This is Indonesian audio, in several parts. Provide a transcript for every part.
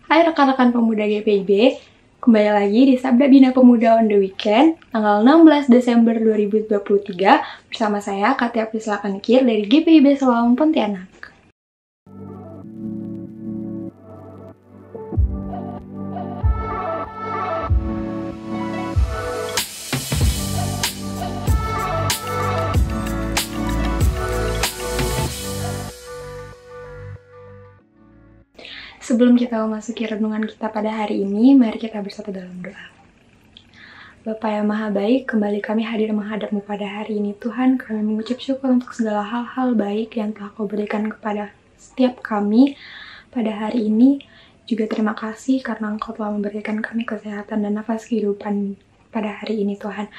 Hai rekan-rekan pemuda GPIB, kembali lagi di Sabda Bina Pemuda on the Weekend, tanggal 16 Desember 2023, bersama saya Katia Priscilla Kanikir dari GPIB Selawang Pontianak. Sebelum kita memasuki renungan kita pada hari ini, mari kita bersatu dalam doa. Bapa yang Maha Baik, kembali kami hadir menghadap-Mu pada hari ini. Tuhan, kami mengucap syukur untuk segala hal-hal baik yang telah Kau berikan kepada setiap kami pada hari ini. Juga terima kasih karena Engkau telah memberikan kami kesehatan dan nafas kehidupan pada hari ini, Tuhan.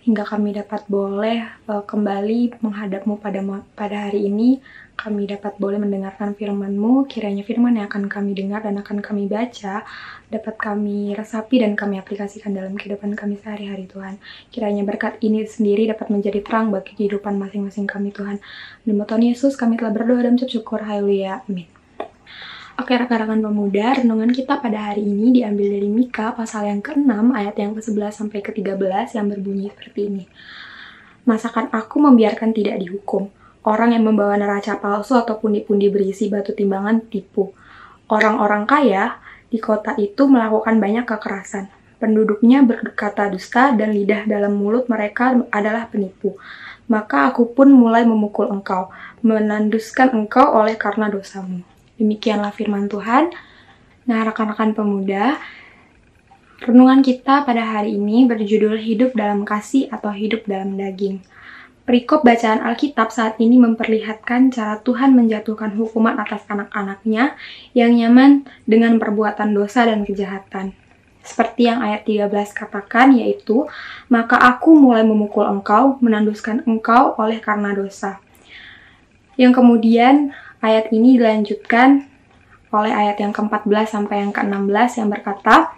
Hingga kami dapat boleh kembali menghadap-Mu pada hari ini. Kami dapat boleh mendengarkan firman-Mu, kiranya firman yang akan kami dengar dan akan kami baca, dapat kami resapi dan kami aplikasikan dalam kehidupan kami sehari-hari, Tuhan. Kiranya berkat ini sendiri dapat menjadi terang bagi kehidupan masing-masing kami, Tuhan. Dalam nama Tuhan Yesus, kami telah berdoa dan mengucap syukur, haleluya, amin. Oke, rekan-rekan pemuda, renungan kita pada hari ini diambil dari Mika, pasal yang ke-6, ayat yang ke-11 sampai ke-13, yang berbunyi seperti ini. Masakan aku membiarkan tidak dihukum? Orang yang membawa neraca palsu atau pundi-pundi berisi batu timbangan tipu. Orang-orang kaya di kota itu melakukan banyak kekerasan. Penduduknya berkata dusta dan lidah dalam mulut mereka adalah penipu. Maka aku pun mulai memukul engkau, menanduskan engkau oleh karena dosamu. Demikianlah firman Tuhan. Nah, rekan-rekan pemuda, renungan kita pada hari ini berjudul Hidup dalam Kasih atau Hidup dalam Daging. Perikop bacaan Alkitab saat ini memperlihatkan cara Tuhan menjatuhkan hukuman atas anak-anaknya yang nyaman dengan perbuatan dosa dan kejahatan. Seperti yang ayat 13 katakan, yaitu, maka aku mulai memukul engkau, menanduskan engkau oleh karena dosa. Yang kemudian ayat ini dilanjutkan oleh ayat yang ke-14 sampai yang ke-16 yang berkata,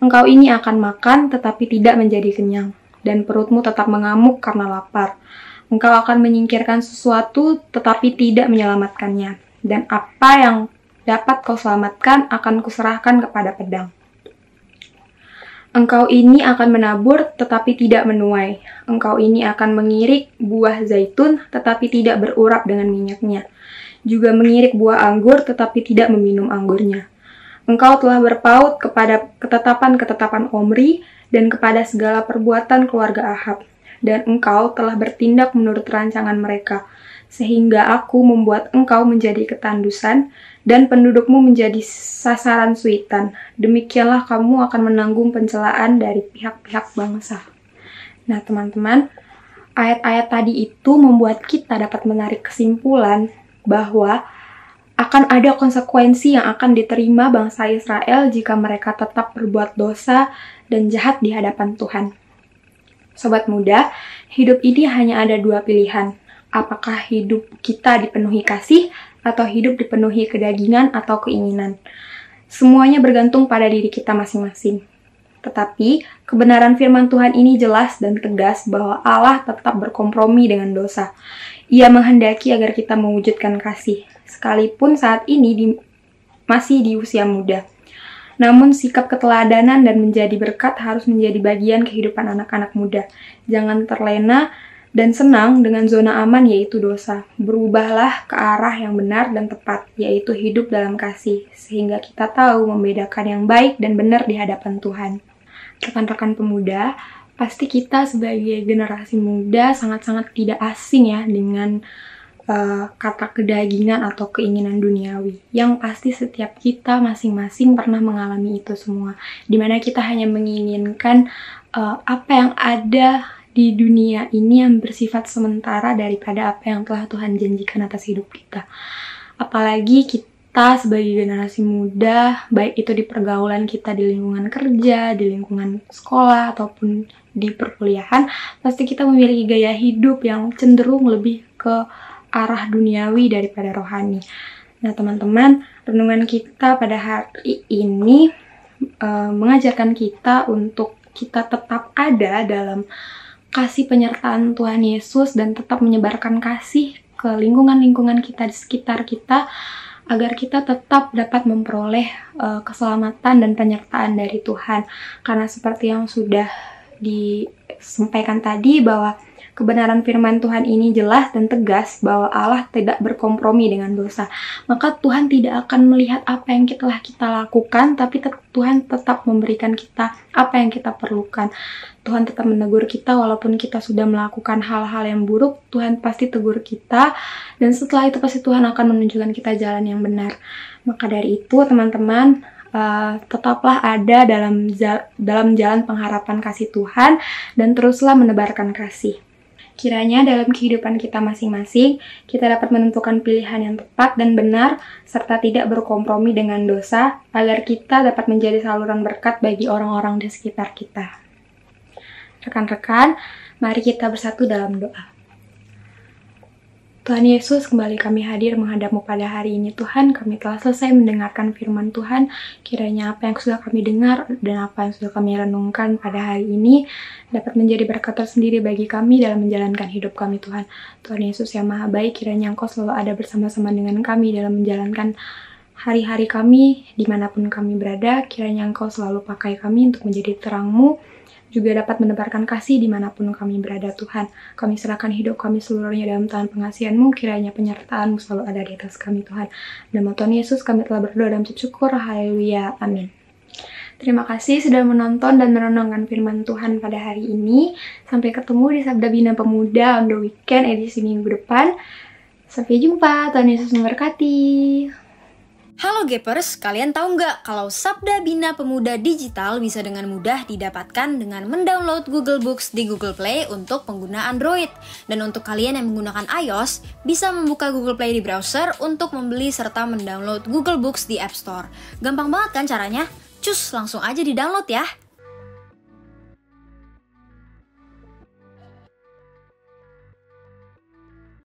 engkau ini akan makan tetapi tidak menjadi kenyang, dan perutmu tetap mengamuk karena lapar. Engkau akan menyingkirkan sesuatu tetapi tidak menyelamatkannya, dan apa yang dapat kau selamatkan akan kuserahkan kepada pedang. Engkau ini akan menabur tetapi tidak menuai. Engkau ini akan mengirik buah zaitun tetapi tidak berurap dengan minyaknya. Juga mengirik buah anggur tetapi tidak meminum anggurnya. Engkau telah berpaut kepada ketetapan-ketetapan Omri dan kepada segala perbuatan keluarga Ahab. Dan engkau telah bertindak menurut rancangan mereka, sehingga aku membuat engkau menjadi ketandusan, dan pendudukmu menjadi sasaran suitan. Demikianlah kamu akan menanggung pencelaan dari pihak-pihak bangsa. Nah, teman-teman, ayat-ayat tadi itu membuat kita dapat menarik kesimpulan bahwa akan ada konsekuensi yang akan diterima bangsa Israel jika mereka tetap berbuat dosa dan jahat di hadapan Tuhan. Sobat muda, hidup ini hanya ada dua pilihan. Apakah hidup kita dipenuhi kasih atau hidup dipenuhi kedagingan atau keinginan? Semuanya bergantung pada diri kita masing-masing. Tetapi, kebenaran firman Tuhan ini jelas dan tegas bahwa Allah tetap berkompromi dengan dosa. Ia menghendaki agar kita mewujudkan kasih, sekalipun saat ini masih di usia muda. Namun sikap keteladanan dan menjadi berkat harus menjadi bagian kehidupan anak-anak muda. Jangan terlena dan senang dengan zona aman yaitu dosa. Berubahlah ke arah yang benar dan tepat, yaitu hidup dalam kasih, sehingga kita tahu membedakan yang baik dan benar di hadapan Tuhan. Rekan-rekan pemuda, pasti kita sebagai generasi muda sangat-sangat tidak asing ya dengan kata kedagingan atau keinginan duniawi, yang pasti setiap kita masing-masing pernah mengalami itu semua, dimana kita hanya menginginkan apa yang ada di dunia ini yang bersifat sementara daripada apa yang telah Tuhan janjikan atas hidup kita. Apalagi kita sebagai generasi muda, baik itu di pergaulan kita di lingkungan kerja, di lingkungan sekolah, ataupun di perkuliahan, pasti kita memiliki gaya hidup yang cenderung lebih ke arah duniawi daripada rohani. Nah, teman-teman, renungan kita pada hari ini mengajarkan kita untuk kita tetap ada dalam kasih penyertaan Tuhan Yesus dan tetap menyebarkan kasih ke lingkungan-lingkungan kita di sekitar kita agar kita tetap dapat memperoleh keselamatan dan penyertaan dari Tuhan. Karena seperti yang sudah disampaikan tadi, bahwa kebenaran firman Tuhan ini jelas dan tegas bahwa Allah tidak berkompromi dengan dosa. Maka Tuhan tidak akan melihat apa yang telah kita lakukan, tapi Tuhan tetap memberikan kita apa yang kita perlukan. Tuhan tetap menegur kita walaupun kita sudah melakukan hal-hal yang buruk. Tuhan pasti tegur kita, dan setelah itu pasti Tuhan akan menunjukkan kita jalan yang benar. Maka dari itu teman-teman, tetaplah ada dalam jalan pengharapan kasih Tuhan, dan teruslah menebarkan kasih. Kiranya dalam kehidupan kita masing-masing, kita dapat menentukan pilihan yang tepat dan benar, serta tidak berkompromi dengan dosa, agar kita dapat menjadi saluran berkat bagi orang-orang di sekitar kita. Rekan-rekan, mari kita bersatu dalam doa. Tuhan Yesus, kembali kami hadir menghadap-Mu pada hari ini. Tuhan, kami telah selesai mendengarkan firman Tuhan. Kiranya apa yang sudah kami dengar dan apa yang sudah kami renungkan pada hari ini dapat menjadi berkat tersendiri bagi kami dalam menjalankan hidup kami, Tuhan. Tuhan Yesus yang Maha Baik, kiranya Engkau selalu ada bersama-sama dengan kami dalam menjalankan hari-hari kami, dimanapun kami berada. Kiranya Engkau selalu pakai kami untuk menjadi terang-Mu, juga dapat menebarkan kasih dimanapun kami berada, Tuhan. Kami serahkan hidup kami seluruhnya dalam tangan pengasihan-Mu, kiranya penyertaan-Mu selalu ada di atas kami, Tuhan. Nama Tuhan Yesus kami telah berdoa dan bersyukur, haleluya, amin. Terima kasih sudah menonton dan merenungkan firman Tuhan pada hari ini. Sampai ketemu di Sabda Bina Pemuda on the weekend edisi minggu depan. Sampai jumpa, Tuhan Yesus memberkati. Halo Gapers, kalian tahu nggak kalau Sabda Bina Pemuda Digital bisa dengan mudah didapatkan dengan mendownload Google Books di Google Play untuk pengguna Android. Dan untuk kalian yang menggunakan iOS, bisa membuka Google Play di browser untuk membeli serta mendownload Google Books di App Store. Gampang banget kan caranya? Cus, langsung aja di-download ya!